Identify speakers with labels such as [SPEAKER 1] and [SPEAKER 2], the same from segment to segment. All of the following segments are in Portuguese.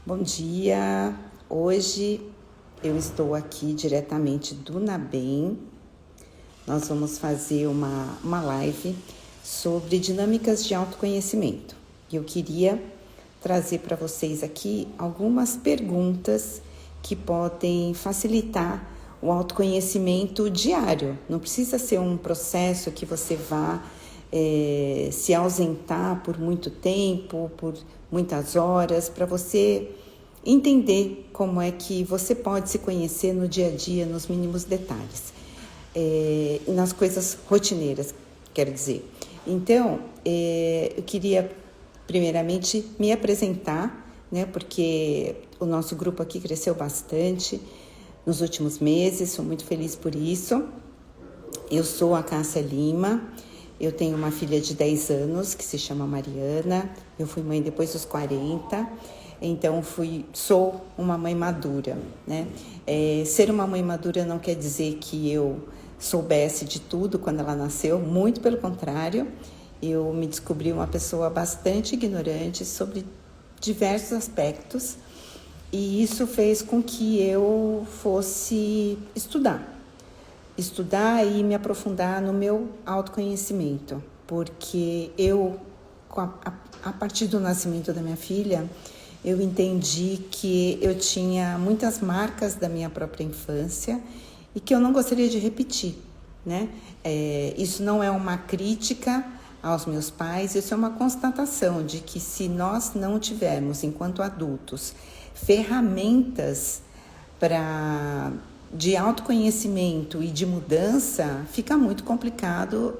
[SPEAKER 1] Bom dia! Hoje eu estou aqui diretamente do NABEM. Nós vamos fazer uma live sobre dinâmicas de autoconhecimento. Eu queria trazer para vocês aqui algumas perguntas que podem facilitar o autoconhecimento diário. Não precisa ser um processo que você vá se ausentar por muito tempo, por muitas horas, para você entender como é que você pode se conhecer no dia a dia, nos mínimos detalhes, nas coisas rotineiras, quero dizer. Então, eu queria primeiramente me apresentar, né, porque o nosso grupo aqui cresceu bastante nos últimos meses, sou muito feliz por isso. Eu sou a Cássia Lima. Eu tenho uma filha de 10 anos que se chama Mariana. Eu fui mãe depois dos 40, então sou uma mãe madura, né? Ser uma mãe madura não quer dizer que eu soubesse de tudo quando ela nasceu, muito pelo contrário. Eu me descobri uma pessoa bastante ignorante sobre diversos aspectos e isso fez com que eu fosse estudar e me aprofundar no meu autoconhecimento, porque eu, a partir do nascimento da minha filha, eu entendi que eu tinha muitas marcas da minha própria infância e que eu não gostaria de repetir, né? Isso não é uma crítica aos meus pais, isso é uma constatação de que se nós não tivermos, enquanto adultos, ferramentas de autoconhecimento e de mudança, fica muito complicado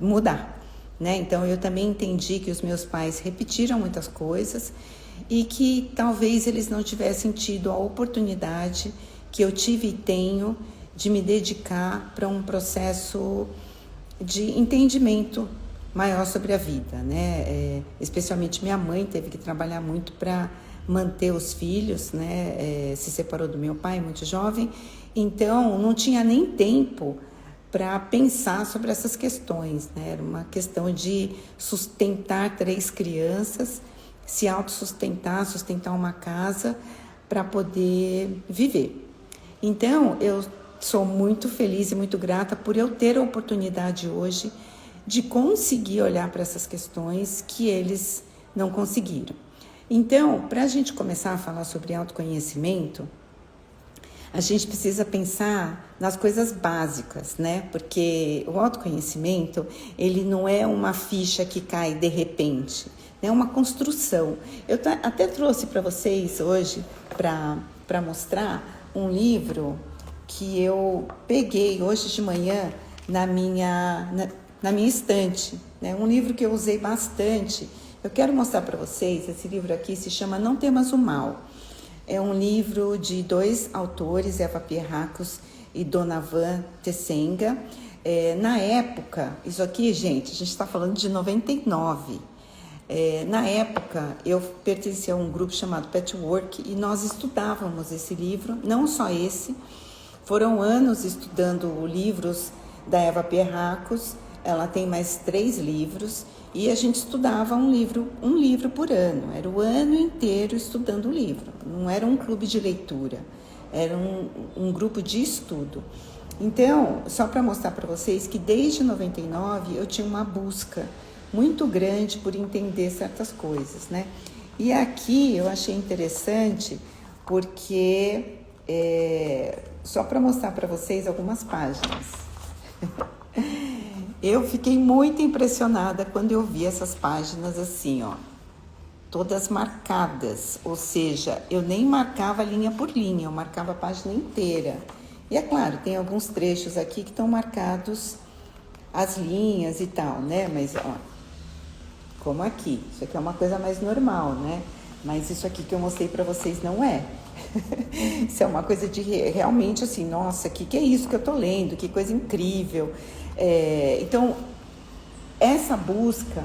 [SPEAKER 1] mudar, né? Então, eu também entendi que os meus pais repetiram muitas coisas e que talvez eles não tivessem tido a oportunidade que eu tive e tenho de me dedicar para um processo de entendimento maior sobre a vida, né? Especialmente minha mãe teve que trabalhar muito para manter os filhos, né? Se separou do meu pai muito jovem, então não tinha nem tempo para pensar sobre essas questões, né? Era uma questão de sustentar 3 crianças, se autossustentar, sustentar uma casa para poder viver. Então, eu sou muito feliz e muito grata por eu ter a oportunidade hoje de conseguir olhar para essas questões que eles não conseguiram. Então, para a gente começar a falar sobre autoconhecimento, a gente precisa pensar nas coisas básicas, né? Porque o autoconhecimento, ele não é uma ficha que cai de repente, é uma construção. Eu até trouxe para vocês hoje, para mostrar, um livro que eu peguei hoje de manhã na minha estante, né? Um livro que eu usei bastante. Eu quero mostrar para vocês, esse livro aqui se chama Não Temas o Mal. É um livro de 2 autores, Eva Pierrakos e Donavan Tessenga. Na época, isso aqui, gente, a gente está falando de 99. Na época, eu pertencia a um grupo chamado Patchwork e nós estudávamos esse livro, não só esse. Foram anos estudando livros da Eva Pierrakos. Ela tem mais 3 livros e a gente estudava um livro por ano. Era o ano inteiro estudando o livro. Não era um clube de leitura, era um grupo de estudo. Então, só para mostrar para vocês que desde 99 eu tinha uma busca muito grande por entender certas coisas, né? E aqui eu achei interessante porque, só para mostrar para vocês algumas páginas. Eu fiquei muito impressionada quando eu vi essas páginas assim, ó, todas marcadas, ou seja, eu nem marcava linha por linha, eu marcava a página inteira. E é claro, tem alguns trechos aqui que estão marcados as linhas e tal, né? Mas, ó, como aqui, isso aqui é uma coisa mais normal, né? Mas isso aqui que eu mostrei para vocês não é. Isso é uma coisa de realmente assim, nossa, que é isso que eu tô lendo? Que coisa incrível. Então, essa busca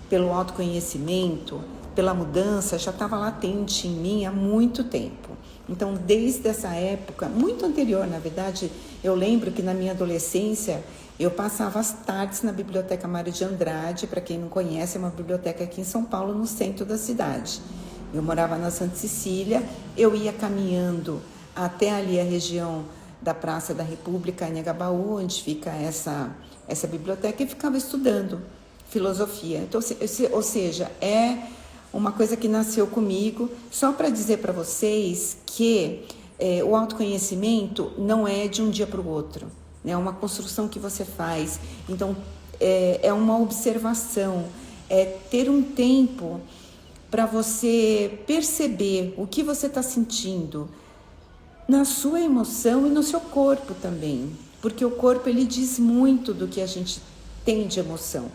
[SPEAKER 1] pelo autoconhecimento, pela mudança, já estava latente em mim há muito tempo. Então, desde essa época, muito anterior, na verdade, eu lembro que na minha adolescência, eu passava as tardes na Biblioteca Mário de Andrade. Para quem não conhece, é uma biblioteca aqui em São Paulo, no centro da cidade. Eu morava na Santa Cecília, eu ia caminhando até ali a região da Praça da República, em Anhangabaú, onde fica essa biblioteca, e ficava estudando filosofia. Então, ou seja, é uma coisa que nasceu comigo, só para dizer para vocês que o autoconhecimento não é de um dia para o outro, né? É uma construção que você faz. Então, é uma observação, é ter um tempo para você perceber o que você está sentindo na sua emoção e no seu corpo também, porque o corpo ele diz muito do que a gente tem de emoção,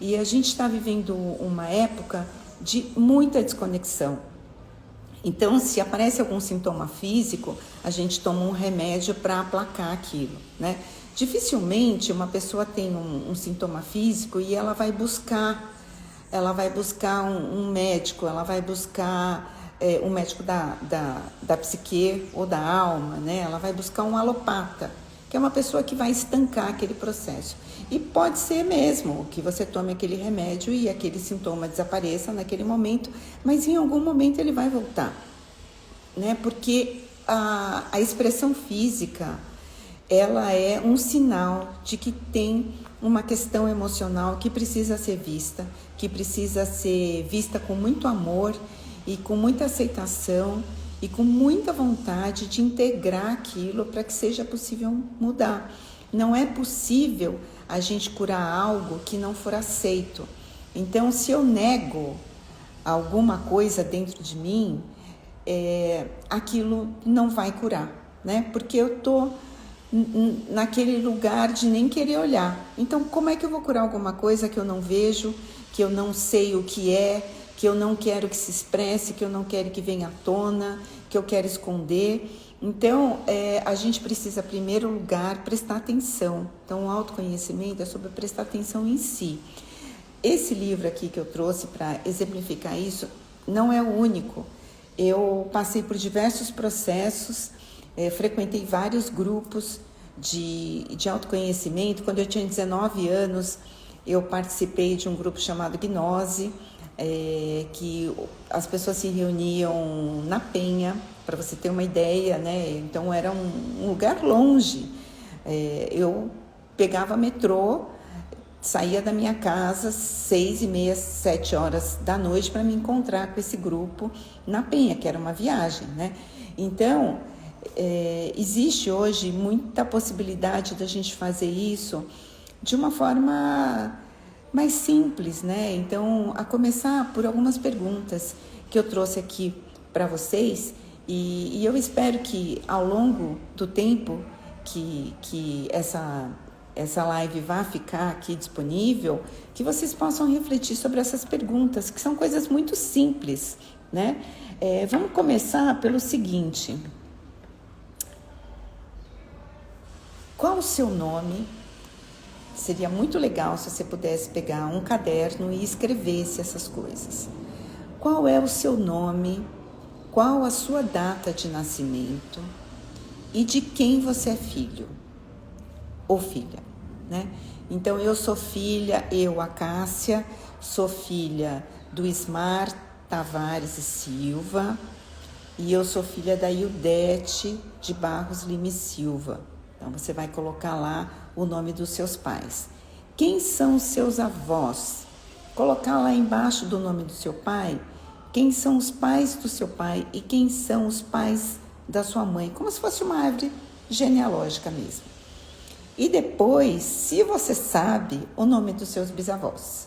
[SPEAKER 1] e a gente está vivendo uma época de muita desconexão. Então, se aparece algum sintoma físico, a gente toma um remédio para aplacar aquilo, né? Dificilmente uma pessoa tem um sintoma físico e ela vai buscar um médico, ela vai buscar um médico da psique ou da alma, né? Ela vai buscar um alopata, que é uma pessoa que vai estancar aquele processo. E pode ser mesmo que você tome aquele remédio e aquele sintoma desapareça naquele momento, mas em algum momento ele vai voltar, né? Porque a expressão física, ela é um sinal de que tem uma questão emocional que precisa ser vista, com muito amor e com muita aceitação e com muita vontade de integrar aquilo para que seja possível mudar. Não é possível a gente curar algo que não for aceito. Então, se eu nego alguma coisa dentro de mim, aquilo não vai curar, né? Porque eu estou naquele lugar de nem querer olhar. Então, como é que eu vou curar alguma coisa que eu não vejo, que eu não sei o que é, que eu não quero que se expresse, que eu não quero que venha à tona, que eu quero esconder? Então, a gente precisa, em primeiro lugar, prestar atenção. Então, o autoconhecimento é sobre prestar atenção em si. Esse livro aqui que eu trouxe para exemplificar isso não é o único. Eu passei por diversos processos, frequentei vários grupos de autoconhecimento. Quando eu tinha 19 anos, eu participei de um grupo chamado Gnose, que as pessoas se reuniam na Penha, para você ter uma ideia, né? Então era um lugar longe. Eu pegava metrô, saía da minha casa 6h30, 7h da noite para me encontrar com esse grupo na Penha, que era uma viagem, né? Então, existe hoje muita possibilidade da gente fazer isso de uma forma mais simples, né? Então, a começar por algumas perguntas que eu trouxe aqui para vocês, e eu espero que ao longo do tempo que essa live vá ficar aqui disponível, que vocês possam refletir sobre essas perguntas, que são coisas muito simples, né? Vamos começar pelo seguinte: qual o seu nome? Seria muito legal se você pudesse pegar um caderno e escrevesse essas coisas. Qual é o seu nome? Qual a sua data de nascimento? E de quem você é filho ou filha, né? Então, eu sou filha, a Cássia, sou filha do Ismar Tavares e Silva, e eu sou filha da Ildete de Barros Lima e Silva. Então, você vai colocar lá o nome dos seus pais. Quem são os seus avós? Colocar lá embaixo do nome do seu pai, quem são os pais do seu pai e quem são os pais da sua mãe, como se fosse uma árvore genealógica mesmo. E depois, se você sabe, o nome dos seus bisavós,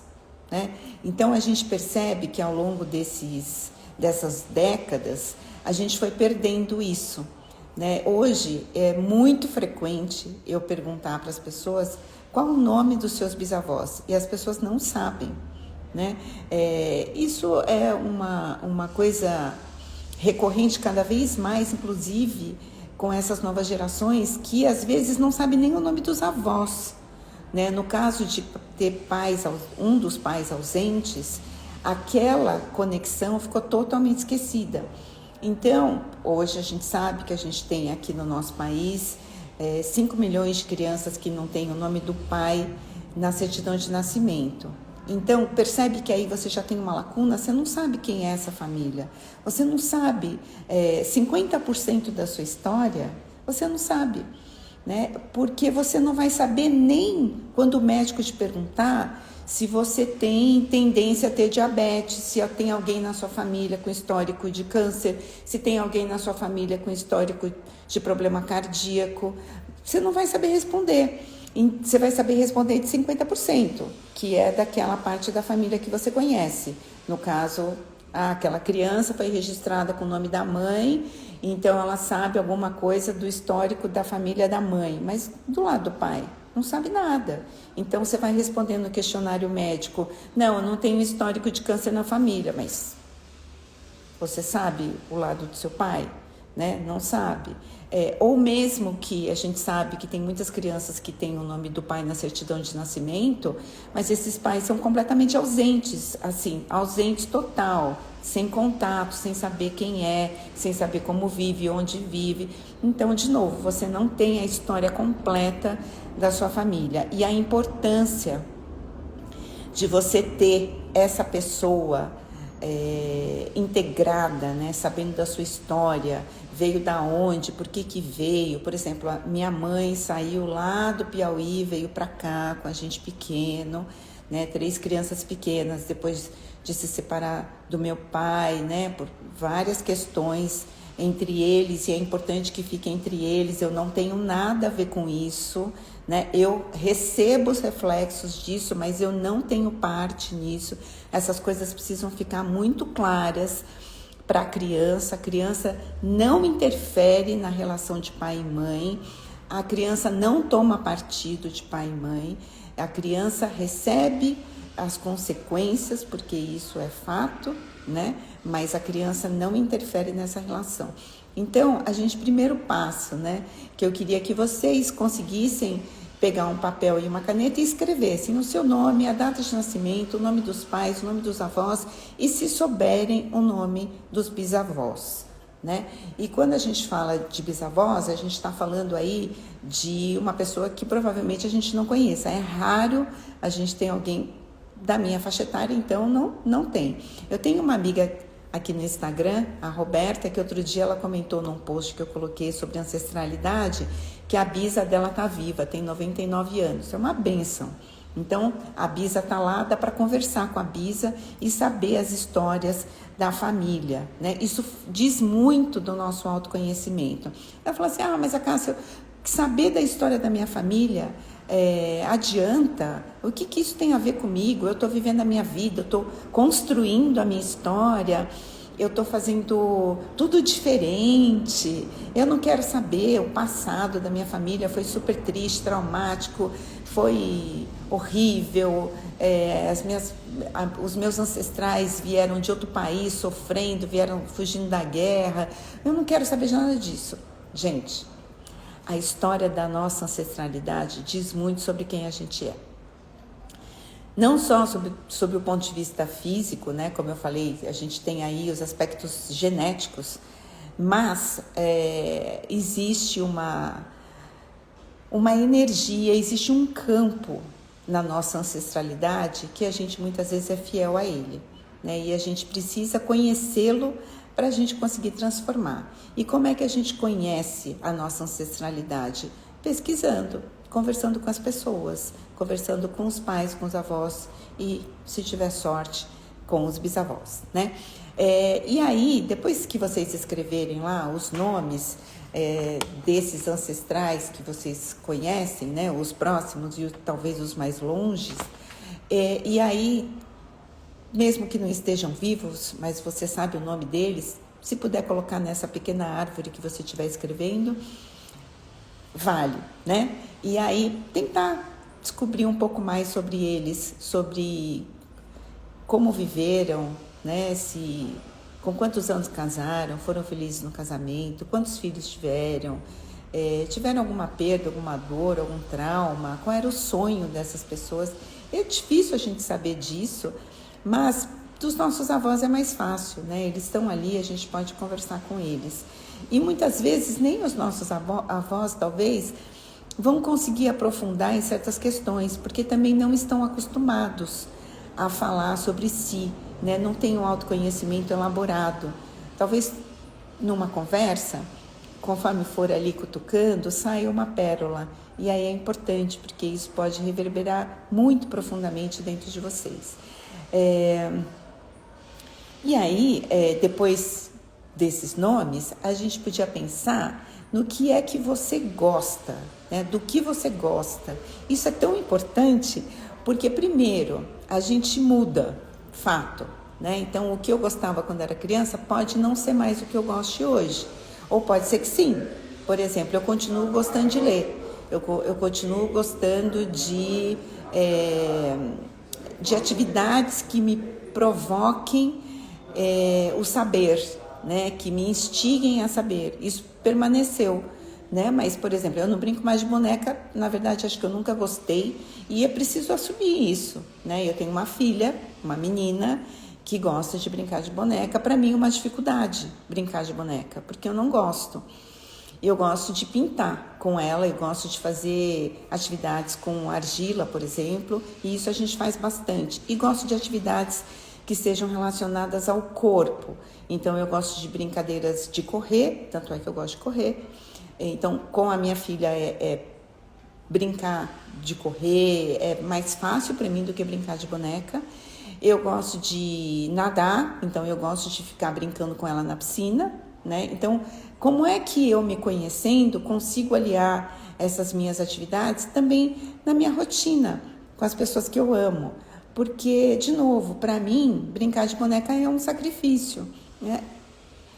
[SPEAKER 1] né? Então, a gente percebe que ao longo dessas décadas, a gente foi perdendo isso, né? Hoje, é muito frequente eu perguntar para as pessoas qual o nome dos seus bisavós, e as pessoas não sabem, né? Isso é uma coisa recorrente cada vez mais, inclusive com essas novas gerações, que às vezes não sabem nem o nome dos avós, né? No caso de ter um dos pais ausentes, aquela conexão ficou totalmente esquecida. Então, hoje a gente sabe que a gente tem aqui no nosso país 5 milhões de crianças que não têm o nome do pai na certidão de nascimento. Então, percebe que aí você já tem uma lacuna, você não sabe quem é essa família. Você não sabe 50% da sua história, você não sabe, né? Porque você não vai saber nem quando o médico te perguntar se você tem tendência a ter diabetes, se tem alguém na sua família com histórico de câncer, se tem alguém na sua família com histórico de problema cardíaco. Você não vai saber responder. Você vai saber responder de 50%, que é daquela parte da família que você conhece. No caso, aquela criança foi registrada com o nome da mãe, então ela sabe alguma coisa do histórico da família da mãe, mas do lado do pai não sabe nada. Então você vai responder no questionário médico: não, eu não tenho histórico de câncer na família, mas você sabe o lado do seu pai, né? Não sabe. Ou mesmo que a gente sabe que tem muitas crianças que têm o nome do pai na certidão de nascimento, mas esses pais são completamente ausentes, assim, ausentes total, sem contato, sem saber quem é, sem saber como vive, onde vive. Então, de novo, você não tem a história completa da sua família. E a importância de você ter essa pessoa integrada, né, sabendo da sua história, veio da onde, por que veio. Por exemplo, a minha mãe saiu lá do Piauí, veio para cá com a gente pequeno, né, 3 crianças pequenas, depois de se separar do meu pai, né, por várias questões entre eles, e é importante que fique entre eles. Eu não tenho nada a ver com isso, né? Eu recebo os reflexos disso, mas eu não tenho parte nisso. Essas coisas precisam ficar muito claras para a criança. A criança não interfere na relação de pai e mãe, a criança não toma partido de pai e mãe, a criança recebe as consequências, porque isso é fato, né? Mas a criança não interfere nessa relação. Então, primeiro passo, né, que eu queria que vocês conseguissem pegar um papel e uma caneta e escrevessem o seu nome, a data de nascimento, o nome dos pais, o nome dos avós e, se souberem, o nome dos bisavós, né? E quando a gente fala de bisavós, a gente está falando aí de uma pessoa que provavelmente a gente não conheça. É raro a gente ter alguém da minha faixa etária, então não tem. Eu tenho uma amiga aqui no Instagram, a Roberta, que outro dia ela comentou num post que eu coloquei sobre ancestralidade, que a bisa dela tá viva, tem 99 anos, é uma bênção. Então, a bisa tá lá, dá para conversar com a bisa e saber as histórias da família, né? Isso diz muito do nosso autoconhecimento. Ela falou assim: mas a Cássia, saber da história da minha família adianta? O que isso tem a ver comigo? Eu estou vivendo a minha vida, eu estou construindo a minha história, eu estou fazendo tudo diferente, eu não quero saber. O passado da minha família foi super triste, traumático, foi horrível, os meus ancestrais vieram de outro país sofrendo, vieram fugindo da guerra, eu não quero saber de nada disso. Gente, a história da nossa ancestralidade diz muito sobre quem a gente é. Não só sobre o ponto de vista físico, né? Como eu falei, a gente tem aí os aspectos genéticos, mas existe uma energia, existe um campo na nossa ancestralidade que a gente muitas vezes é fiel a ele, né? E a gente precisa conhecê-lo para a gente conseguir transformar. E como é que a gente conhece a nossa ancestralidade? Pesquisando, conversando com as pessoas, conversando com os pais, com os avós e, se tiver sorte, com os bisavós, né? E aí, depois que vocês escreverem lá os nomes desses ancestrais que vocês conhecem, né? Os próximos e talvez os mais longes, e aí, mesmo que não estejam vivos, mas você sabe o nome deles, se puder colocar nessa pequena árvore que você estiver escrevendo, vale, né? E aí tentar descobrir um pouco mais sobre eles, sobre como viveram, né? Com quantos anos casaram, foram felizes no casamento, quantos filhos tiveram, tiveram alguma perda, alguma dor, algum trauma, qual era o sonho dessas pessoas. É difícil a gente saber disso, mas dos nossos avós é mais fácil, né? Eles estão ali, a gente pode conversar com eles. E muitas vezes nem os nossos avós, talvez, vão conseguir aprofundar em certas questões, porque também não estão acostumados a falar sobre si, né? Não tem um autoconhecimento elaborado. Talvez numa conversa, conforme for ali cutucando, saia uma pérola. E aí é importante, porque isso pode reverberar muito profundamente dentro de vocês. E aí, depois desses nomes, a gente podia pensar no que é que você gosta, né? Do que você gosta. Isso é tão importante, porque primeiro, a gente muda, fato, né? Então, o que eu gostava quando era criança pode não ser mais o que eu gosto hoje. Ou pode ser que sim. Por exemplo, eu continuo gostando de ler. Eu continuo gostando de atividades que me provoquem o saber, né? Que me instiguem a saber. Isso permaneceu, né? Mas, por exemplo, eu não brinco mais de boneca. Na verdade, acho que eu nunca gostei. E é preciso assumir isso, né? Eu tenho uma filha, uma menina, que gosta de brincar de boneca. Para mim é uma dificuldade brincar de boneca, porque eu não gosto. Eu gosto de pintar com ela, eu gosto de fazer atividades com argila, por exemplo, e isso a gente faz bastante. E gosto de atividades que sejam relacionadas ao corpo. Então, eu gosto de brincadeiras de correr, tanto é que eu gosto de correr. Então, com a minha filha, brincar de correr é mais fácil para mim do que brincar de boneca. Eu gosto de nadar, então eu gosto de ficar brincando com ela na piscina, né? Então, como é que eu, me conhecendo, consigo aliar essas minhas atividades também na minha rotina, com as pessoas que eu amo? Porque, de novo, para mim, brincar de boneca é um sacrifício, né?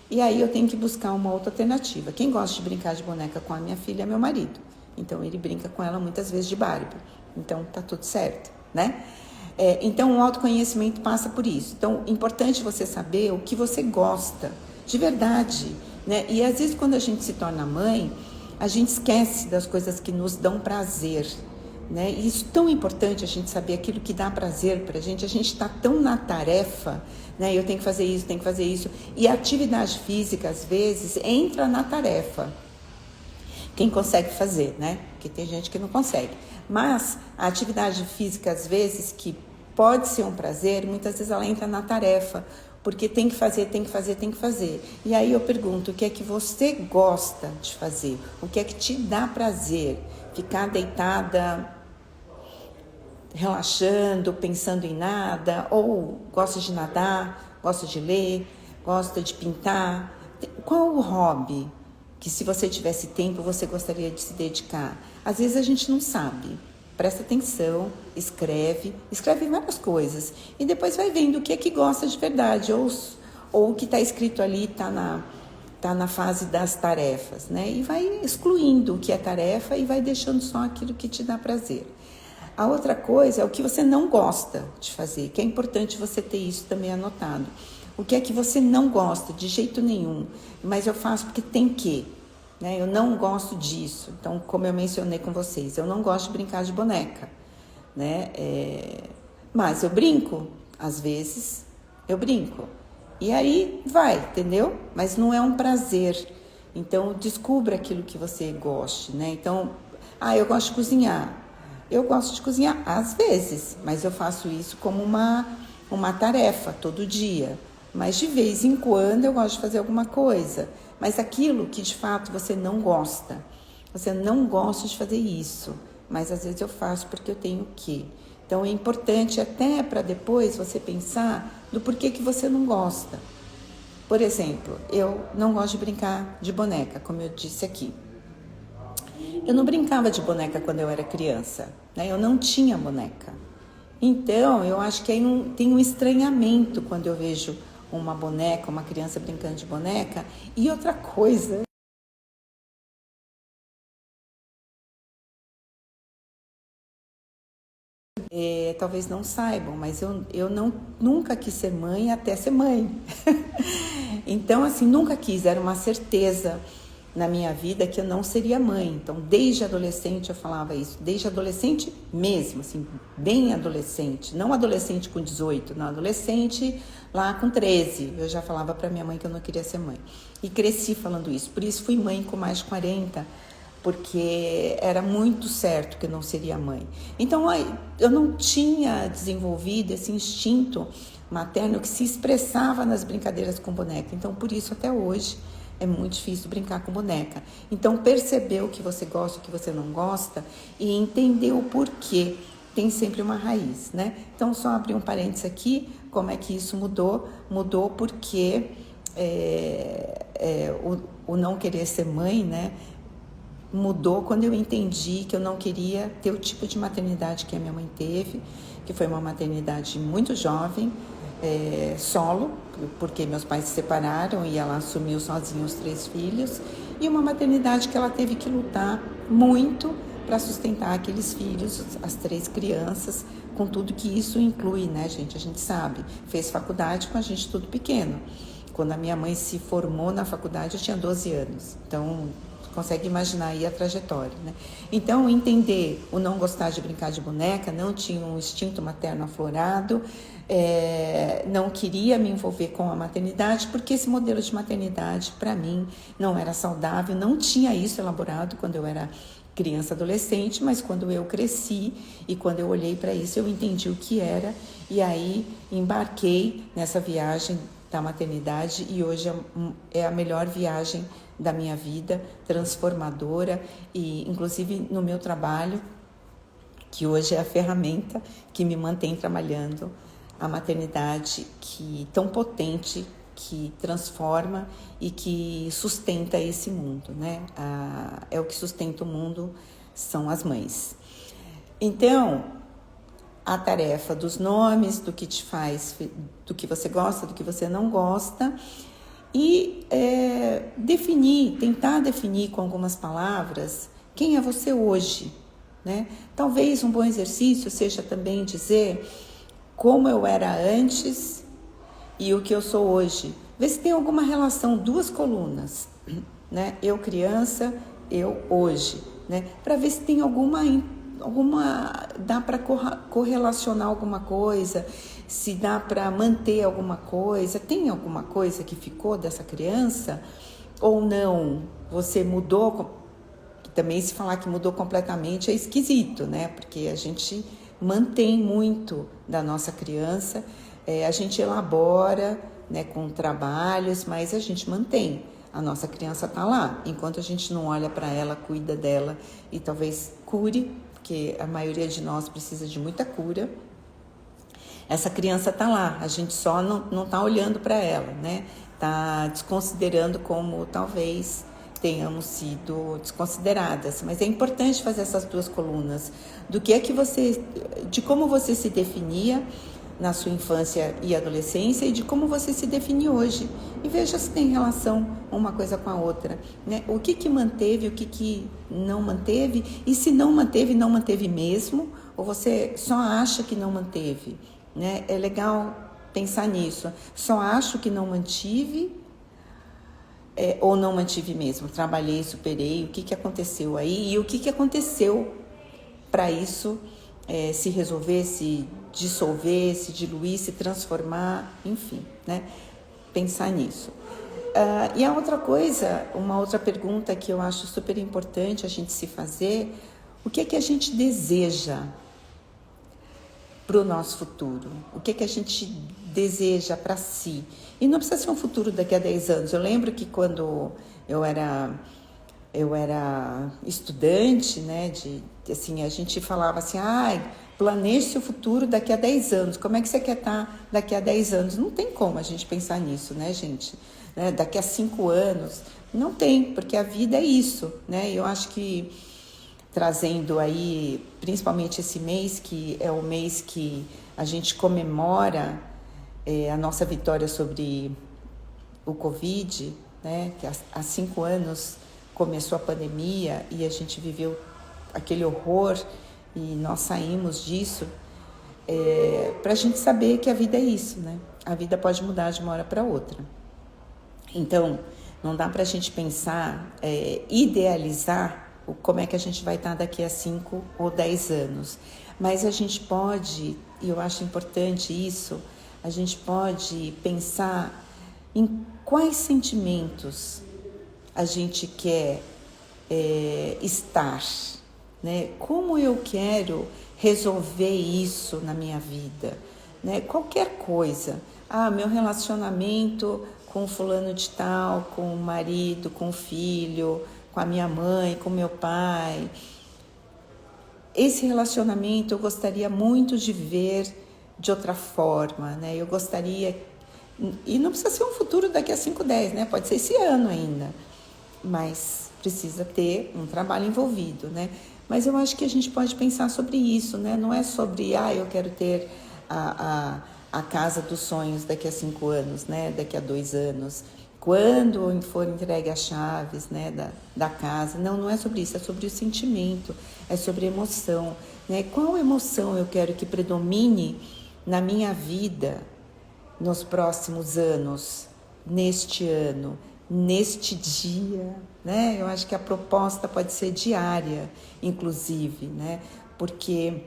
[SPEAKER 1] E aí eu tenho que buscar uma outra alternativa. Quem gosta de brincar de boneca com a minha filha é meu marido. Então, ele brinca com ela muitas vezes de Barbie. Então, tá tudo certo, né? Então, o autoconhecimento passa por isso. Então, é importante você saber o que você gosta, de verdade, né? E às vezes, quando a gente se torna mãe, a gente esquece das coisas que nos dão prazer, né? E isso é tão importante, a gente saber aquilo que dá prazer pra gente. A gente está tão na tarefa, né? Eu tenho que fazer isso, tenho que fazer isso. E a atividade física, às vezes, entra na tarefa. Quem consegue fazer, né? Porque tem gente que não consegue. Mas a atividade física, às vezes, que pode ser um prazer, muitas vezes ela entra na tarefa, porque tem que fazer, tem que fazer, tem que fazer. E aí eu pergunto, o que é que você gosta de fazer? O que é que te dá prazer? Ficar deitada, relaxando, pensando em nada? Ou gosta de nadar, gosta de ler, gosta de pintar? Qual o hobby que, se você tivesse tempo, você gostaria de se dedicar? Às vezes a gente não sabe. Presta atenção, escreve várias coisas. E depois vai vendo o que é que gosta de verdade. Ou o que está escrito ali está na fase das tarefas, né? E vai excluindo o que é tarefa e vai deixando só aquilo que te dá prazer. A outra coisa é o que você não gosta de fazer, que é importante você ter isso também anotado. O que é que você não gosta de jeito nenhum, mas eu faço porque tem que, né? Eu não gosto disso. Então, como eu mencionei com vocês, eu não gosto de brincar de boneca, né? Mas eu brinco, às vezes eu brinco. E aí vai, entendeu? Mas não é um prazer. Então, descubra aquilo que você goste, né? Então, eu gosto de cozinhar. Eu gosto de cozinhar às vezes, mas eu faço isso como uma tarefa todo dia. Mas de vez em quando eu gosto de fazer alguma coisa. Mas aquilo que de fato você não gosta de fazer isso. Mas às vezes eu faço porque eu tenho que. Então é importante até para depois você pensar do porquê que você não gosta. Por exemplo, eu não gosto de brincar de boneca, como eu disse aqui. Eu não brincava de boneca quando eu era criança, né? Eu não tinha boneca. Então, eu acho que aí tem um estranhamento quando eu vejo uma boneca, uma criança brincando de boneca. E outra coisa, talvez não saibam, mas eu nunca quis ser mãe até ser mãe. Então, assim, nunca quis, era uma certeza na minha vida que eu não seria mãe. Então, desde adolescente eu falava isso, desde adolescente mesmo, assim, bem adolescente, não adolescente com 18, não, adolescente lá com 13, eu já falava para minha mãe que eu não queria ser mãe. E cresci falando isso, por isso fui mãe com mais de 40, porque era muito certo que eu não seria mãe. Então eu não tinha desenvolvido esse instinto materno que se expressava nas brincadeiras com boneca. Então por isso até hoje é muito difícil brincar com boneca. Então perceber o que você gosta, o que você não gosta e entender o porquê tem sempre uma raiz, né? Então só abrir um parênteses aqui, como é que isso mudou? Mudou porque o não querer ser mãe, né? Mudou quando eu entendi que eu não queria ter o tipo de maternidade que a minha mãe teve, que foi uma maternidade muito jovem, solo, porque meus pais se separaram e ela assumiu sozinha os 3 filhos, e uma maternidade que ela teve que lutar muito para sustentar aqueles filhos, as 3 crianças, com tudo que isso inclui, né, gente? A gente sabe, fez faculdade com a gente tudo pequeno. Quando a minha mãe se formou na faculdade, eu tinha 12 anos, então consegue imaginar aí a trajetória, né? Então, entender o não gostar de brincar de boneca, não tinha um instinto materno aflorado, não queria me envolver com a maternidade, porque esse modelo de maternidade, para mim, não era saudável, não tinha isso elaborado quando eu era criança, adolescente, mas quando eu cresci e quando eu olhei para isso, eu entendi o que era, e aí embarquei nessa viagem da maternidade, e hoje é a melhor viagem da minha vida, transformadora, e inclusive no meu trabalho, que hoje é a ferramenta que me mantém trabalhando, a maternidade tão potente, que transforma e que sustenta esse mundo, né? É o que sustenta o mundo, são as mães. Então, a tarefa dos nomes, do que te faz, do que você gosta, do que você não gosta, e tentar definir com algumas palavras quem é você hoje, né? Talvez um bom exercício seja também dizer como eu era antes e o que eu sou hoje. Vê se tem alguma relação, 2 colunas, né? Eu criança, eu hoje, né? Para ver se tem alguma dá para correlacionar alguma coisa, se dá para manter alguma coisa, tem alguma coisa que ficou dessa criança ou não? Você mudou? Também se falar que mudou completamente é esquisito, né? Porque a gente mantém muito da nossa criança, a gente elabora, né, com trabalhos, mas a gente mantém. A nossa criança está lá, enquanto a gente não olha para ela, cuida dela e talvez cure, porque a maioria de nós precisa de muita cura. Essa criança está lá, a gente só não está olhando para ela, né? Está desconsiderando como talvez tenhamos sido desconsideradas, mas é importante fazer essas 2 colunas, de como você se definia na sua infância e adolescência e de como você se define hoje, e veja se tem relação uma coisa com a outra, né? O que manteve, o que não manteve, e se não manteve mesmo, ou você só acha que não manteve, né? É legal pensar nisso, só acho que não mantive, ou não mantive mesmo, trabalhei, superei, o que aconteceu aí e o que aconteceu para isso se resolver, se dissolver, se diluir, se transformar, enfim, né? Pensar nisso. E a outra coisa, uma outra pergunta que eu acho super importante a gente se fazer, o que a gente deseja para o nosso futuro? O que a gente deseja para si? E não precisa ser um futuro daqui a 10 anos. Eu lembro que quando eu era estudante, né, assim, a gente falava assim, planeje seu futuro daqui a 10 anos. Como é que você quer estar daqui a 10 anos? Não tem como a gente pensar nisso, né, gente? Né? Daqui a 5 anos, não tem, porque a vida é isso, né? Eu acho que trazendo aí, principalmente esse mês, que é o mês que a gente comemora a nossa vitória sobre o Covid, né? Que há 5 anos começou a pandemia e a gente viveu aquele horror e nós saímos disso, para a gente saber que a vida é isso, né? A vida pode mudar de uma hora para outra. Então, não dá para a gente pensar, idealizar como é que a gente vai estar daqui a 5 ou 10 anos. Mas a gente pode, e eu acho importante isso, a gente pode pensar em quais sentimentos a gente quer estar, né? Como eu quero resolver isso na minha vida, né? Qualquer coisa. Meu relacionamento com fulano de tal, com o marido, com o filho, com a minha mãe, com meu pai. Esse relacionamento eu gostaria muito de ver de outra forma, né? Eu gostaria, e não precisa ser um futuro daqui a 5, 10, né? Pode ser esse ano ainda, mas precisa ter um trabalho envolvido, né? Mas eu acho que a gente pode pensar sobre isso, né? Não é sobre, eu quero ter a casa dos sonhos daqui a 5 anos, né? Daqui a 2 anos, quando for entregue as chaves, né? da casa. Não é sobre isso, é sobre o sentimento, é sobre emoção, né? Qual emoção eu quero que predomine na minha vida nos próximos anos, neste ano, neste dia, né? Eu acho que a proposta pode ser diária, inclusive, né? Porque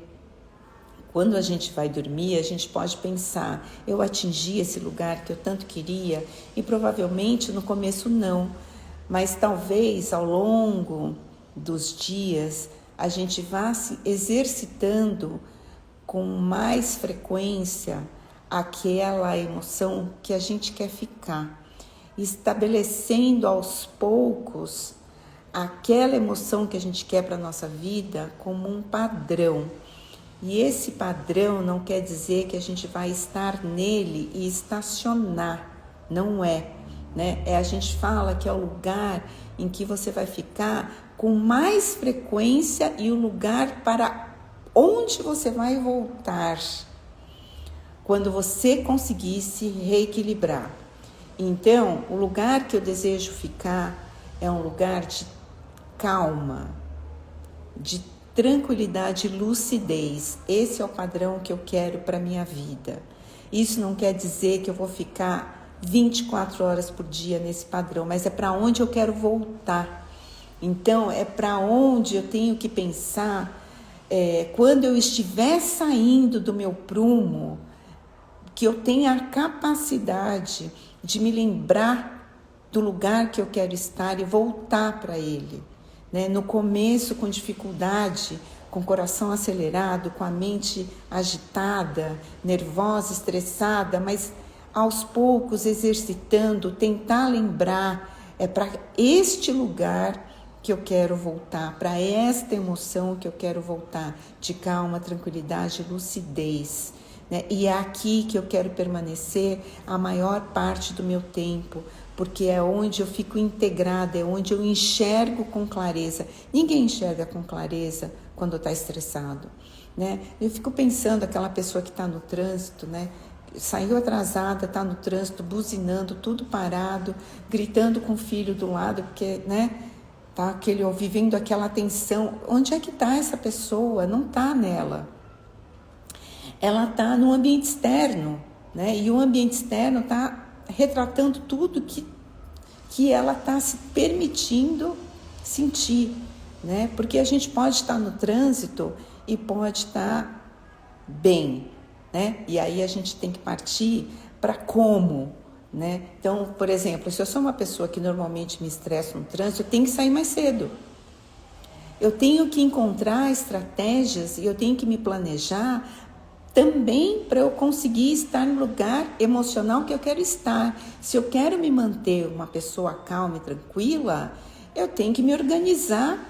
[SPEAKER 1] quando a gente vai dormir, a gente pode pensar, eu atingi esse lugar que eu tanto queria, e provavelmente no começo não, mas talvez ao longo dos dias a gente vá se exercitando com mais frequência aquela emoção que a gente quer ficar, estabelecendo aos poucos aquela emoção que a gente quer para a nossa vida como um padrão. E esse padrão não quer dizer que a gente vai estar nele e estacionar, não é, né? A gente fala que é o lugar em que você vai ficar com mais frequência e o lugar para onde você vai voltar quando você conseguir se reequilibrar. Então, o lugar que eu desejo ficar é um lugar de calma, de tranquilidade e lucidez. Esse é o padrão que eu quero para a minha vida. Isso não quer dizer que eu vou ficar 24 horas por dia nesse padrão, mas é para onde eu quero voltar. Então, é para onde eu tenho que pensar quando eu estiver saindo do meu prumo, que eu tenha a capacidade de me lembrar do lugar que eu quero estar e voltar para ele. Né? No começo, com dificuldade, com o coração acelerado, com a mente agitada, nervosa, estressada, mas aos poucos exercitando, tentar lembrar, é para este lugar que eu quero voltar, para esta emoção que eu quero voltar, de calma, tranquilidade, lucidez. Né? E é aqui que eu quero permanecer a maior parte do meu tempo, porque é onde eu fico integrada, é onde eu enxergo com clareza. Ninguém enxerga com clareza quando está estressado, né? Eu fico pensando aquela pessoa que está no trânsito, né? Saiu atrasada, está no trânsito, buzinando, tudo parado, gritando com o filho do lado, porque, né? Tá vivendo aquela tensão. Onde é que está essa pessoa? Não está nela. Ela está no ambiente externo, né? E o ambiente externo está retratando tudo que ela está se permitindo sentir, né? Porque a gente pode estar no trânsito e pode estar bem, né? E aí a gente tem que partir para como, né? Então, por exemplo, se eu sou uma pessoa que normalmente me estressa no trânsito, eu tenho que sair mais cedo. Eu tenho que encontrar estratégias e eu tenho que me planejar também para eu conseguir estar no lugar emocional que eu quero estar. Se eu quero me manter uma pessoa calma e tranquila, eu tenho que me organizar,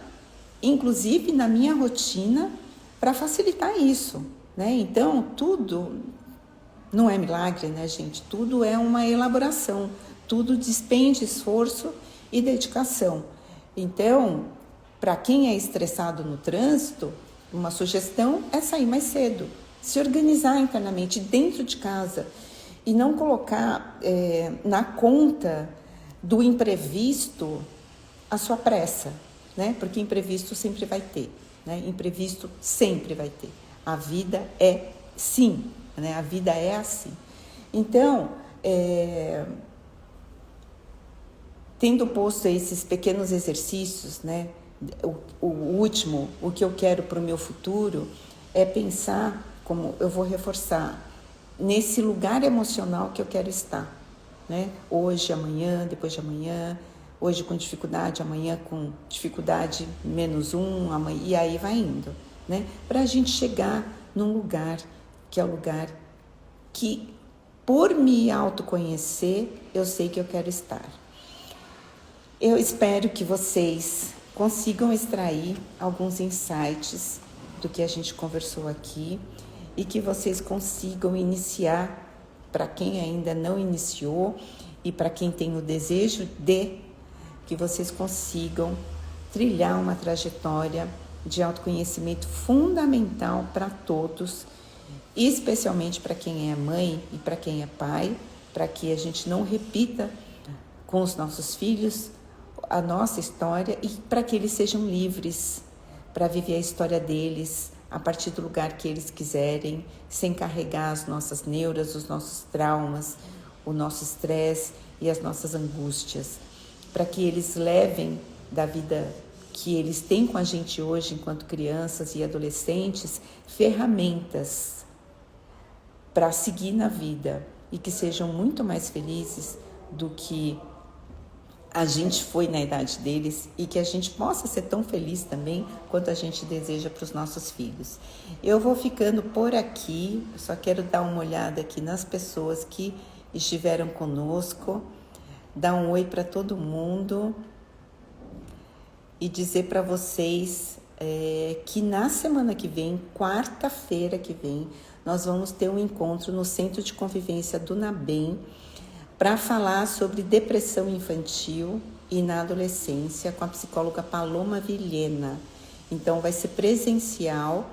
[SPEAKER 1] inclusive na minha rotina, para facilitar isso, né? Então, tudo não é milagre, né, gente? Tudo é uma elaboração, tudo despende esforço e dedicação. Então, para quem é estressado no trânsito, uma sugestão é sair mais cedo. Se organizar internamente dentro de casa e não colocar na conta do imprevisto a sua pressa, né? Porque imprevisto sempre vai ter, né? Imprevisto sempre vai ter. A vida é sim, né? A vida é assim. Então, tendo posto esses pequenos exercícios, né? O último, o que eu quero para o meu futuro é pensar como eu vou reforçar nesse lugar emocional que eu quero estar, né? Hoje, amanhã, depois de amanhã, hoje com dificuldade, amanhã com dificuldade -1, amanhã, e aí vai indo, né? Para a gente chegar num lugar que é o lugar que, por me autoconhecer, eu sei que eu quero estar. Eu espero que vocês consigam extrair alguns insights do que a gente conversou aqui e que vocês consigam iniciar, para quem ainda não iniciou e para quem tem o desejo de, que vocês consigam trilhar uma trajetória de autoconhecimento fundamental para todos, especialmente para quem é mãe e para quem é pai, para que a gente não repita com os nossos filhos a nossa história e para que eles sejam livres para viver a história deles a partir do lugar que eles quiserem, sem carregar as nossas neuras, os nossos traumas, o nosso estresse e as nossas angústias, para que eles levem da vida que eles têm com a gente hoje, enquanto crianças e adolescentes, ferramentas para seguir na vida e que sejam muito mais felizes do que a gente foi na idade deles e que a gente possa ser tão feliz também quanto a gente deseja para os nossos filhos. Eu vou ficando por aqui, só quero dar uma olhada aqui nas pessoas que estiveram conosco, dar um oi para todo mundo e dizer para vocês que na semana que vem, quarta-feira que vem, nós vamos ter um encontro no Centro de Convivência do NABEM, para falar sobre depressão infantil e na adolescência com a psicóloga Paloma Vilhena. Então vai ser presencial,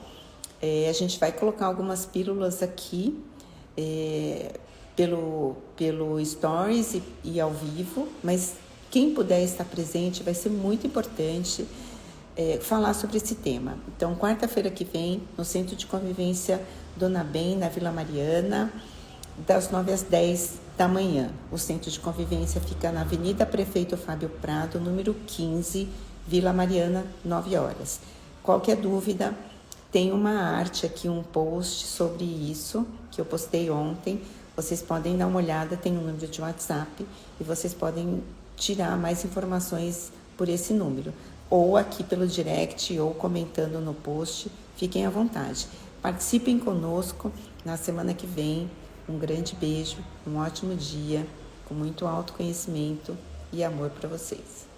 [SPEAKER 1] a gente vai colocar algumas pílulas aqui pelo Stories e ao vivo, mas quem puder estar presente vai ser muito importante falar sobre esse tema. Então quarta-feira que vem no Centro de Convivência do NABEM, na Vila Mariana, das 9 às 10 da manhã. O Centro de Convivência fica na Avenida Prefeito Fábio Prado, número 15, Vila Mariana, 9 horas. Qualquer dúvida, tem uma arte aqui, um post sobre isso, que eu postei ontem. Vocês podem dar uma olhada, tem um número de WhatsApp e vocês podem tirar mais informações por esse número. Ou aqui pelo direct, ou comentando no post. Fiquem à vontade. Participem conosco na semana que vem. Um grande beijo, um ótimo dia, com muito autoconhecimento e amor para vocês.